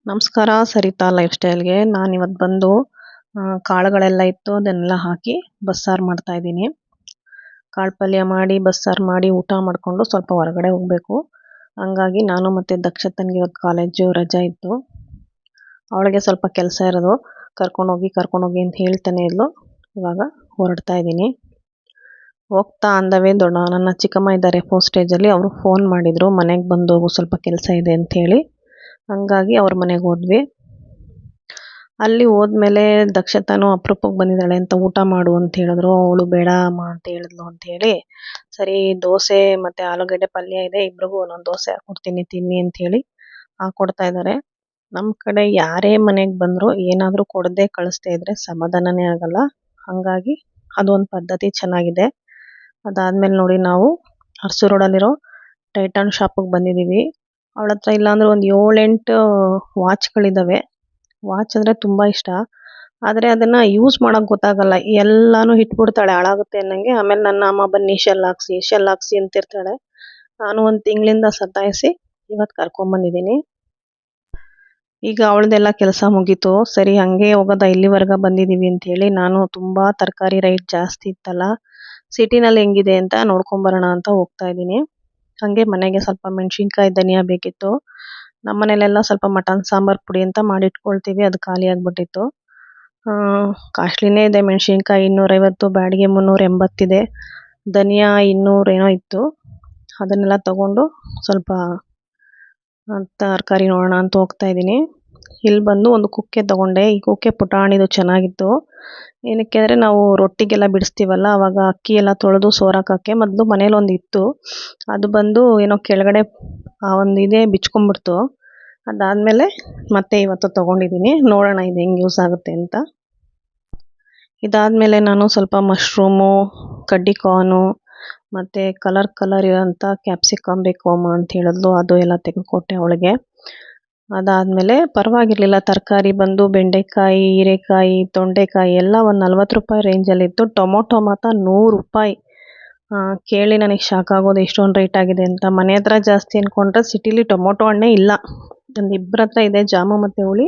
ನಮಸ್ಕಾರ ಸರಿತಾ ಲೈಫ್ ಸ್ಟೈಲ್ಗೆ. ನಾನಿವತ್ತು ಬಂದು ಕಾಳುಗಳೆಲ್ಲ ಇತ್ತು ಅದನ್ನೆಲ್ಲ ಹಾಕಿ ಬಸ್ಸಾರು ಮಾಡ್ತಾ ಇದ್ದೀನಿ. ಕಾಳು ಪಲ್ಯ ಮಾಡಿ ಬಸ್ಸಾರು ಮಾಡಿ ಊಟ ಮಾಡಿಕೊಂಡು ಸ್ವಲ್ಪ ಹೊರಗಡೆ ಹೋಗಬೇಕು. ಹಂಗಾಗಿ ನಾನು ಮತ್ತು ದಕ್ಷತನಿಗೆ ಇವತ್ತು ಕಾಲೇಜು ರಜೆ ಇತ್ತು. ಅವಳಿಗೆ ಸ್ವಲ್ಪ ಕೆಲಸ ಇರೋದು, ಕರ್ಕೊಂಡೋಗಿ ಅಂತ ಹೇಳ್ತಾನೆ ಇದ್ಲು. ಇವಾಗ ಹೊರಡ್ತಾ ಇದ್ದೀನಿ. ಹೋಗ್ತಾ ಅಂದವೇ ನನ್ನ ಚಿಕ್ಕಮ್ಮ ಇದ್ದಾರೆ ಸ್ಟೇಜಲ್ಲಿ, ಅವರು ಫೋನ್ ಮಾಡಿದರು ಮನೆಗೆ ಬಂದು ಹೋಗು ಸ್ವಲ್ಪ ಕೆಲಸ ಇದೆ ಅಂಥೇಳಿ. ಹಂಗಾಗಿ ಅವ್ರ ಮನೆಗೆ ಹೋದ್ವಿ. ಅಲ್ಲಿ ಹೋದ್ಮೇಲೆ ದಕ್ಷತಾನು ಅಪರೂಪಕ್ಕೆ ಬಂದಿದ್ದಾಳೆ ಅಂತ ಊಟ ಮಾಡು ಅಂತ ಹೇಳಿದ್ರು. ಅವಳು ಬೇಡ ಅಮ್ಮ ಅಂತ ಹೇಳಿದ್ಲು ಅಂಥೇಳಿ, ಸರಿ ದೋಸೆ ಮತ್ತು ಆಲೂಗಡ್ಡೆ ಪಲ್ಯ ಇದೆ, ಇಬ್ರಿಗೂ ಒಂದೊಂದು ದೋಸೆ ಹಾಕ್ಕೊಡ್ತೀನಿ ತಿನ್ನಿ ಅಂಥೇಳಿ ಹಾಕ್ಕೊಡ್ತಾ ಇದ್ದಾರೆ. ನಮ್ಮ ಕಡೆ ಯಾರೇ ಮನೆಗೆ ಬಂದರೂ ಏನಾದರೂ ಕೊಡದೆ ಕಳಿಸ್ತಾ ಇದ್ದರೆ ಸಮಾಧಾನನೇ ಆಗಲ್ಲ. ಹಾಗಾಗಿ ಅದೊಂದು ಪದ್ಧತಿ ಚೆನ್ನಾಗಿದೆ. ಅದಾದಮೇಲೆ ನೋಡಿ ನಾವು ಅರಸು ರೋಡಲ್ಲಿರೋ ಟೈಟಾನ್ ಶಾಪಿಗೆ ಬಂದಿದ್ದೀವಿ. ಅವಳ ಹತ್ರ ಇಲ್ಲಾಂದ್ರೆ ಒಂದು 7-8 ವಾಚ್ಗಳಿದ್ದಾವೆ. ವಾಚ್ ಅಂದರೆ ತುಂಬ ಇಷ್ಟ, ಆದರೆ ಅದನ್ನು ಯೂಸ್ ಮಾಡೋಕ್ಕೆ ಗೊತ್ತಾಗಲ್ಲ. ಎಲ್ಲನೂ ಇಟ್ಬಿಡ್ತಾಳೆ ಹಾಳಾಗುತ್ತೆ ಅನ್ನಂಗೆ. ಆಮೇಲೆ ನನ್ನ ಅಮ್ಮ ಬನ್ನಿ ಶೆಲ್ ಹಾಕ್ಸಿ ಅಂತಿರ್ತಾಳೆ. ನಾನು ಒಂದು ತಿಂಗಳಿಂದ ಸತಾಯಿಸಿ ಇವತ್ತು ಕರ್ಕೊಂಬಂದಿದ್ದೀನಿ. ಈಗ ಅವಳದೆಲ್ಲ ಕೆಲಸ ಮುಗೀತು. ಸರಿ ಹಾಗೆ ಹೋಗೋದ, ಇಲ್ಲಿವರೆಗೆ ಬಂದಿದ್ದೀವಿ ಅಂಥೇಳಿ ನಾನು ತುಂಬ ತರಕಾರಿ ರೇಟ್ ಜಾಸ್ತಿ ಇತ್ತಲ್ಲ, ಸಿಟಿನಲ್ಲಿ ಹೆಂಗಿದೆ ಅಂತ ನೋಡ್ಕೊಂಬರೋಣ ಅಂತ ಹೋಗ್ತಾ ಇದ್ದೀನಿ. ಹಾಗೆ ಮನೆಗೆ ಸ್ವಲ್ಪ ಮೆಣಸಿನ್ಕಾಯಿ ಧನಿಯಾ ಬೇಕಿತ್ತು. ನಮ್ಮ ಮನೇಲೆಲ್ಲ ಸ್ವಲ್ಪ ಮಟನ್ ಸಾಂಬಾರು ಪುಡಿ ಅಂತ ಮಾಡಿಟ್ಕೊಳ್ತೀವಿ, ಅದು ಖಾಲಿ ಆಗಿಬಿಟ್ಟಿತ್ತು. ಕಾಸ್ಟ್ಲಿನೇ ಇದೆ ಮೆಣಸಿನ್ಕಾಯಿ, 250, ಬ್ಯಾಡಿಗೆ 380 ಇದೆ. ಧನಿಯಾ 200 ಏನೋ ಇತ್ತು. ಅದನ್ನೆಲ್ಲ ತಗೊಂಡು ಸ್ವಲ್ಪ ತರಕಾರಿ ನೋಡೋಣ ಅಂತ ಹೋಗ್ತಾ ಇದ್ದೀನಿ. ಇಲ್ಲಿ ಬಂದು ಒಂದು ಕುಕ್ಕೆ ತಗೊಂಡೆ. ಈ ಕುಕ್ಕೆ ಪುಟಾಣಿದು ಚೆನ್ನಾಗಿತ್ತು. ಏನಕ್ಕೆ ಅಂದರೆ ನಾವು ರೊಟ್ಟಿಗೆಲ್ಲ ಬಿಡಿಸ್ತೀವಲ್ಲ, ಆವಾಗ ಅಕ್ಕಿ ಎಲ್ಲ ತೊಳೆದು ಸೋರಾಕಕ್ಕೆ ಮೊದಲು ಮನೇಲಿ ಒಂದು ಇತ್ತು. ಅದು ಬಂದು ಏನೋ ಕೆಳಗಡೆ ಒಂದು ಇದೇ ಬಿಚ್ಕೊಂಡ್ಬಿಡ್ತು. ಅದಾದಮೇಲೆ ಮತ್ತೆ ಇವತ್ತು ತೊಗೊಂಡಿದ್ದೀನಿ, ನೋಡೋಣ ಇದು ಹೆಂಗೆ ಯೂಸ್ ಆಗುತ್ತೆ ಅಂತ. ಇದಾದಮೇಲೆ ನಾನು ಸ್ವಲ್ಪ ಮಶ್ರೂಮು, ಕಡ್ಡಿಕಾನು ಮತ್ತು ಕಲರ್ ಇರೋಂಥ ಕ್ಯಾಪ್ಸಿಕಮ್ ಬೇಕು ಅಮ್ಮ ಅಂತ ಹೇಳಿದ್ಲು, ಅದು ಎಲ್ಲ ತೆಗೆದುಕೊಟ್ಟೆ ಅವಳಿಗೆ. ಅದಾದಮೇಲೆ ಪರವಾಗಿರಲಿಲ್ಲ, ತರಕಾರಿ ಬಂದು ಬೆಂಡೆಕಾಯಿ, ಹೀರೆಕಾಯಿ, ತೊಂಡೆಕಾಯಿ ಎಲ್ಲ ಒಂದು 40 ರೂಪಾಯಿ ರೇಂಜಲ್ಲಿತ್ತು. ಟೊಮೊಟೊ ಮಾತ್ರ 100 ರೂಪಾಯಿ. ಕೇಳಿ ನನಗೆ ಶಾಕ್ ಆಗೋದು ಇಷ್ಟೊಂದು ರೇಟ್ ಆಗಿದೆ ಅಂತ. ಮನೆ ಹತ್ರ ಜಾಸ್ತಿ ಅಂದ್ಕೊಂಡ್ರೆ ಸಿಟಿಲಿ ಟೊಮೊಟೊ ಹಣ್ಣೇ ಇಲ್ಲ. ಒಂದು ಇಬ್ಬರ ಹತ್ರ ಇದೆ, ಜಾಮು ಮತ್ತು ಹುಳಿ,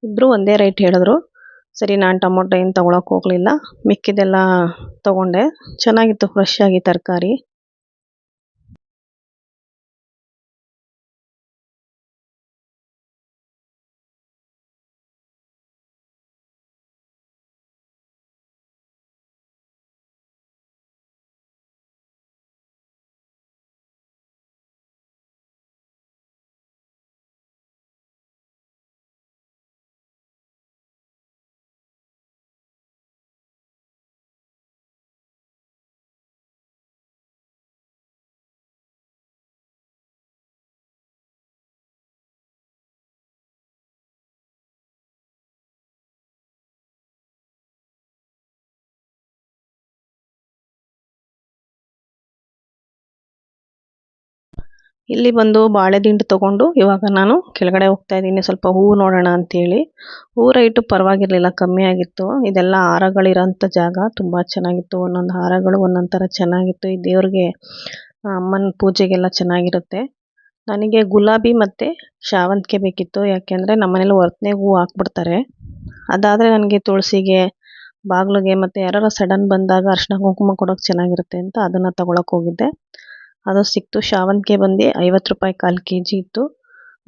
ಇಬ್ಬರು ಒಂದೇ ರೇಟ್ ಹೇಳಿದ್ರು. ಸರಿ ನಾನು ಟೊಮೊಟೊ ಏನು ತೊಗೊಳಕ್ಕೆ ಹೋಗಲಿಲ್ಲ, ಮಿಕ್ಕಿದೆಲ್ಲ ತೊಗೊಂಡೆ. ಚೆನ್ನಾಗಿತ್ತು ಫ್ರೆಶ್ ಆಗಿ ತರಕಾರಿ. ಇಲ್ಲಿ ಬಂದು ಬಾಳೆ ದಿಂಡು ತೊಗೊಂಡು ಇವಾಗ ನಾನು ಕೆಳಗಡೆ ಹೋಗ್ತಾ ಇದ್ದೀನಿ, ಸ್ವಲ್ಪ ಹೂವು ನೋಡೋಣ ಅಂಥೇಳಿ. ಹೂ ರೈಟು ಪರವಾಗಿರಲಿಲ್ಲ, ಕಮ್ಮಿ ಆಗಿತ್ತು. ಇದೆಲ್ಲ ಹಾರಗಳಿರೋಂಥ ಜಾಗ, ತುಂಬ ಚೆನ್ನಾಗಿತ್ತು. ಒಂದೊಂದು ಹಾರಗಳು ಒಂದೊಂದು ಥರ ಚೆನ್ನಾಗಿತ್ತು. ಈ ದೇವ್ರಿಗೆ ಅಮ್ಮನ ಪೂಜೆಗೆಲ್ಲ ಚೆನ್ನಾಗಿರುತ್ತೆ. ನನಗೆ ಗುಲಾಬಿ ಮತ್ತು ಶಾವಂತಿಗೆ ಬೇಕಿತ್ತು, ಯಾಕೆಂದರೆ ನಮ್ಮ ಮನೇಲಿ ಹೊರತನೆಗೆ ಹೂವು ಹಾಕ್ಬಿಡ್ತಾರೆ. ಅದಾದರೆ ನನಗೆ ತುಳಸಿಗೆ, ಬಾಗಿಲಿಗೆ ಮತ್ತು ಯಾರು ಸಡನ್ ಬಂದಾಗ ಅರಿಶಿನ ಕುಂಕುಮ ಕೊಡೋಕ್ಕೆ ಚೆನ್ನಾಗಿರುತ್ತೆ ಅಂತ ಅದನ್ನು ತೊಗೊಳಕ್ಕೆ ಹೋಗಿದ್ದೆ. ಅದು ಸಿಕ್ತು. ಶಾವಂತಿಗೆ ಬಂದು 50 ರೂಪಾಯಿ 1/4 kg ಇತ್ತು.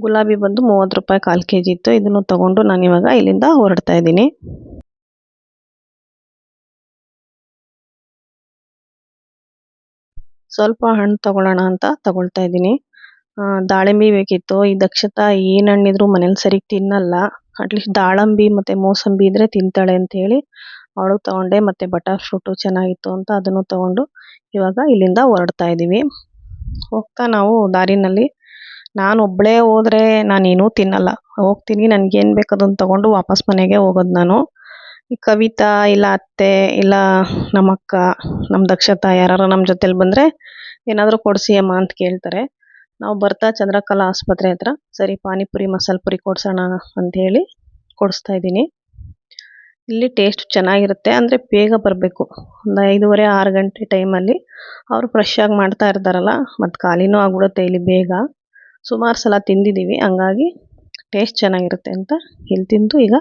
ಗುಲಾಬಿ ಬಂದು 30 ರೂಪಾಯಿ 1/4 kg ಇತ್ತು. ಇದನ್ನು ತೊಗೊಂಡು ನಾನಿವಾಗ ಇಲ್ಲಿಂದ ಹೊರಡ್ತಾ ಇದ್ದೀನಿ. ಸ್ವಲ್ಪ ಹಣ್ಣು ತೊಗೊಳ್ಳೋಣ ಅಂತ ತೊಗೊಳ್ತಾ ಇದ್ದೀನಿ. ದಾಳಿಂಬೆ ಬೇಕಿತ್ತು. ಈ ದಕ್ಷತಾ ಏನು ಹಣ್ಣಿದ್ರು ಮನೇಲಿ ಸರಿಗೆ ತಿನ್ನಲ್ಲ, ಅಟ್ಲೀಸ್ಟ್ ದಾಳಿಂಬೆ ಮತ್ತು ಮೋಸಂಬಿ ಇದ್ದರೆ ತಿಂತಾಳೆ ಅಂಥೇಳಿ ಅವಳು ತೊಗೊಂಡೆ. ಮತ್ತು ಬಟರ್ ಫ್ರೂಟು ಚೆನ್ನಾಗಿತ್ತು ಅಂತ ಅದನ್ನು ತೊಗೊಂಡು ಇವಾಗ ಇಲ್ಲಿಂದ ಹೊರಡ್ತಾ ಇದ್ದೀವಿ. ಹೋಗ್ತಾ ನಾವು ದಾರಿನಲ್ಲಿ, ನಾನು ಒಬ್ಬಳೇ ಹೋದರೆ ನಾನೇನೂ ತಿನ್ನಲ್ಲ, ಹೋಗ್ತೀನಿ ನನಗೇನು ಬೇಕು ಅದನ್ನು ತೊಗೊಂಡು ವಾಪಸ್ ಮನೆಗೆ ಹೋಗೋದು ನಾನು. ಈ ಕವಿತಾ ಇಲ್ಲ ಅತ್ತೆ ಇಲ್ಲ ನಮ್ಮ ಅಕ್ಕ, ನಮ್ಮ ದಕ್ಷತಾ ಯಾರು ನಮ್ಮ ಜೊತೇಲಿ ಬಂದರೆ ಏನಾದರೂ ಕೊಡಿಸಿ ಅಮ್ಮ ಅಂತ ಕೇಳ್ತಾರೆ. ನಾವು ಬರ್ತಾ ಚಂದ್ರಕಲಾ ಆಸ್ಪತ್ರೆ ಹತ್ರ ಸರಿ ಪಾನಿಪುರಿ ಮಸಾಲೆ ಪುರಿ ಕೊಡಿಸೋಣ ಅಂಥೇಳಿ ಕೊಡಿಸ್ತಾ ಇದ್ದೀನಿ. ಇಲ್ಲಿ ಟೇಸ್ಟ್ ಚೆನ್ನಾಗಿರುತ್ತೆ, ಅಂದರೆ ಬೇಗ ಬರಬೇಕು. ಒಂದು 5:30-6 ಗಂಟೆ ಟೈಮಲ್ಲಿ ಅವರು ಫ್ರೆಶ್ಶಾಗಿ ಮಾಡ್ತಾ ಇರ್ತಾರಲ್ಲ, ಮತ್ತು ಖಾಲಿನೂ ಆಗಿಬಿಡುತ್ತೆ ಇಲ್ಲಿ ಬೇಗ. ಸುಮಾರು ಸಲ ತಿಂದಿದ್ದೀವಿ, ಹಂಗಾಗಿ ಟೇಸ್ಟ್ ಚೆನ್ನಾಗಿರುತ್ತೆ ಅಂತ ಇಲ್ಲಿ ತಿಂದು ಈಗ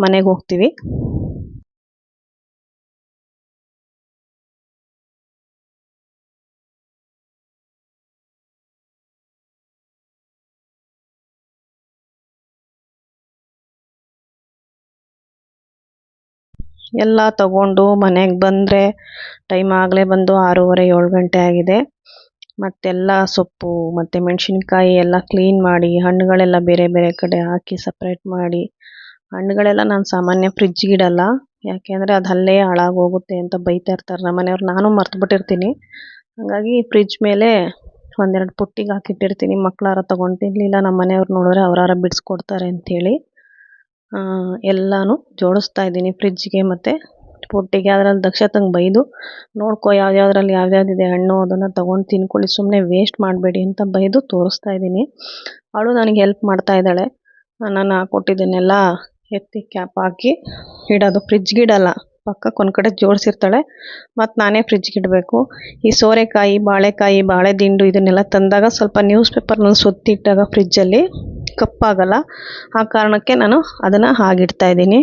ಮನೆಗೆ ಹೋಗ್ತೀವಿ. ಎಲ್ಲ ತಗೊಂಡು ಮನೆಗೆ ಬಂದರೆ ಟೈಮ್ ಆಗಲೇ ಬಂದು 6:30 7 ಗಂಟೆ ಆಗಿದೆ. ಮತ್ತೆಲ್ಲ ಸೊಪ್ಪು ಮತ್ತು ಮೆಣಸಿನ್ಕಾಯಿ ಎಲ್ಲ ಕ್ಲೀನ್ ಮಾಡಿ, ಹಣ್ಣುಗಳೆಲ್ಲ ಬೇರೆ ಬೇರೆ ಕಡೆ ಹಾಕಿ ಸಪ್ರೇಟ್ ಮಾಡಿ, ಹಣ್ಣುಗಳೆಲ್ಲ ನಾನು ಸಾಮಾನ್ಯ ಫ್ರಿಜ್ಜಿಗೆ ಇಡಲ್ಲ, ಯಾಕೆಂದರೆ ಅದು ಅಲ್ಲೇ ಹಾಳಾಗೋಗುತ್ತೆ ಅಂತ ಬೈತಾ ಇರ್ತಾರೆ ನಮ್ಮ ಮನೆಯವ್ರು. ನಾನು ಮರ್ತುಬಿಟ್ಟಿರ್ತೀನಿ, ಹಾಗಾಗಿ ಫ್ರಿಜ್ ಮೇಲೆ ಒಂದೆರಡು ಪುಟ್ಟಿಗೆ ಹಾಕಿಟ್ಟಿರ್ತೀನಿ. ಮಕ್ಕಳಾರ ತೊಗೊಂಡು ತಿನ್ನಲಿಲ್ಲ, ನಮ್ಮ ಮನೆಯವ್ರು ನೋಡಿದ್ರೆ ಅವರಾರ ಬಿಡಿಸ್ಕೊಡ್ತಾರೆ ಅಂಥೇಳಿ ಎಲ್ಲನೂ ಜೋಡಿಸ್ತಾ ಇದ್ದೀನಿ ಫ್ರಿಜ್ಜಿಗೆ ಮತ್ತು ಪುಟ್ಟಿಗೆ. ಅದರಲ್ಲಿ ದಕ್ಷತಂಗೆ ಬೈದು, ನೋಡ್ಕೊ ಯಾವ್ದ್ಯಾವ್ದ್ರಲ್ಲಿ ಯಾವ್ದ್ಯಾವ್ದಿದೆ ಹಣ್ಣು, ಅದನ್ನು ತೊಗೊಂಡು ತಿನ್ಕೊಳ್ಳಿ, ಸುಮ್ಮನೆ ವೇಸ್ಟ್ ಮಾಡಬೇಡಿ ಅಂತ ಬೈದು ತೋರಿಸ್ತಾ ಇದ್ದೀನಿ. ಅವಳು ನನಗೆ ಹೆಲ್ಪ್ ಮಾಡ್ತಾ ಇದ್ದಾಳೆ. ನಾನು ಹಾಕ್ಕೊಟ್ಟಿದ್ದನ್ನೆಲ್ಲ ಎತ್ತಿ ಕ್ಯಾಪ್ ಹಾಕಿ ಇಡೋದು, ಫ್ರಿಜ್ಗೆ ಇಡಲ್ಲ, ಪಕ್ಕಕ್ಕೆ ಒಂದು ಕಡೆ ಜೋಡಿಸಿರ್ತಾಳೆ, ಮತ್ತು ನಾನೇ ಫ್ರಿಜ್ಗೆ ಇಡಬೇಕು. ಈ ಸೋರೆಕಾಯಿ, ಬಾಳೆಕಾಯಿ, ಬಾಳೆದಿಂಡು ಇದನ್ನೆಲ್ಲ ತಂದಾಗ ಸ್ವಲ್ಪ ನ್ಯೂಸ್ ಪೇಪರ್ನಲ್ಲಿ ಸುತ್ತಿಟ್ಟಾಗ ಫ್ರಿಜ್ಜಲ್ಲಿ ಕಪ್ಪಾಗಲ್ಲ. ಆ ಕಾರಣಕ್ಕೆ ನಾನು ಅದನ್ನು ಹಾಗಿಡ್ತಾ ಇದ್ದೀನಿ.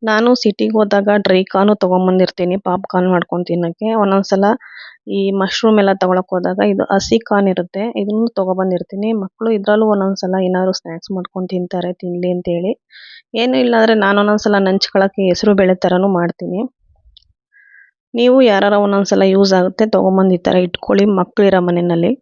ನಾನು ಸಿಟಿಗೆ ಹೋದಾಗ ಡ್ರೈ ಕಾರ್ನು ತೊಗೊಂಬಂದಿರ್ತೀನಿ ಪಾಪ್ಕಾರ್ನ್ ಮಾಡ್ಕೊಂಡು ತಿನ್ನೋಕ್ಕೆ. ಒಂದೊಂದು ಸಲ ಈ ಮಶ್ರೂಮ್ ಎಲ್ಲ ತೊಗೊಳಕ್ಕೆ ಹೋದಾಗ ಇದು ಹಸಿ ಕಾರ್ನ್ ಇರುತ್ತೆ, ಇದನ್ನು ತೊಗೊಬಂದಿರ್ತೀನಿ. ಮಕ್ಕಳು ಇದರಲ್ಲೂ ಒಂದೊಂದು ಸಲ ಏನಾದ್ರು ಸ್ನ್ಯಾಕ್ಸ್ ಮಾಡ್ಕೊಂಡು ತಿಂತಾರೆ, ತಿನ್ನಲಿ ಅಂತೇಳಿ. ಏನೂ ಇಲ್ಲ ಅಂದರೆ ನಾನು ಒಂದೊಂದು ಸಲ ನಂಚ್ಕೊಳ್ಳೋಕ್ಕೆ ಹೆಸರು ಬೇಳೆ ಥರನೂ ಮಾಡ್ತೀನಿ. ನೀವು ಯಾರಾರ ಒಂದೊಂದು ಸಲ ಯೂಸ್ ಆಗುತ್ತೆ ತೊಗೊಂಬಂದು ಈ ಥರ ಇಟ್ಕೊಳ್ಳಿ ಮಕ್ಕಳಿರೋ ಮನೆಯಲ್ಲಿ.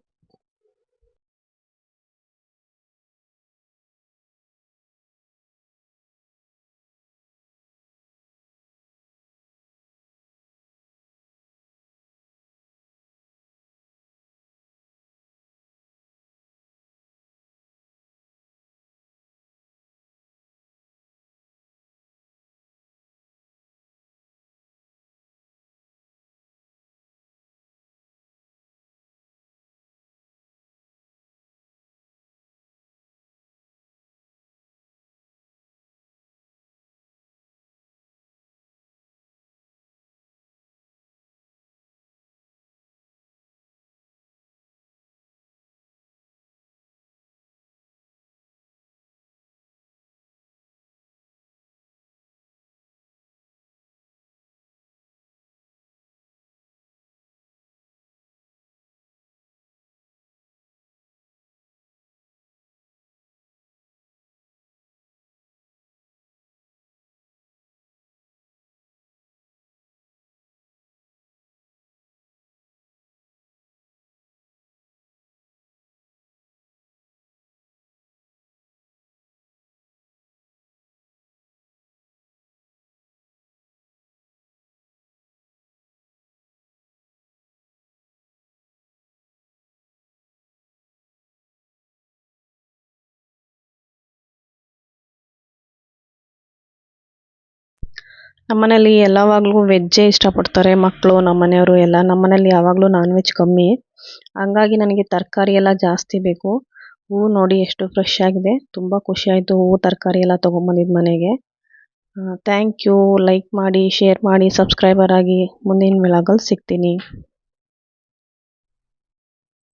ನಮ್ಮನೇಲಿ ಎಲ್ಲವಾಗಲೂ ವೆಜ್ಜೇ ಇಷ್ಟಪಡ್ತಾರೆ ಮಕ್ಕಳು, ನಮ್ಮ ಮನೆಯವರು ಎಲ್ಲ. ನಮ್ಮನೇಲಿ ಯಾವಾಗಲೂ ನಾನ್ ವೆಜ್ ಕಮ್ಮಿ, ಹಂಗಾಗಿ ನನಗೆ ತರಕಾರಿ ಎಲ್ಲ ಜಾಸ್ತಿ ಬೇಕು. ಹೂವು ನೋಡಿ ಎಷ್ಟು ಫ್ರೆಶ್ ಆಗಿದೆ, ತುಂಬ ಖುಷಿ ಆಯಿತು ಹೂವು ತರಕಾರಿ ಎಲ್ಲ ತೊಗೊಂಬಂದಿದ್ದು ಮನೆಗೆ. Thank you. ಲೈಕ್ ಮಾಡಿ, ಶೇರ್ ಮಾಡಿ, ಸಬ್ಸ್ಕ್ರೈಬರ್ ಆಗಿ. ಮುಂದಿನ ವ್ಲಾಗಲ್ಲಿ ಸಿಗ್ತೀನಿ.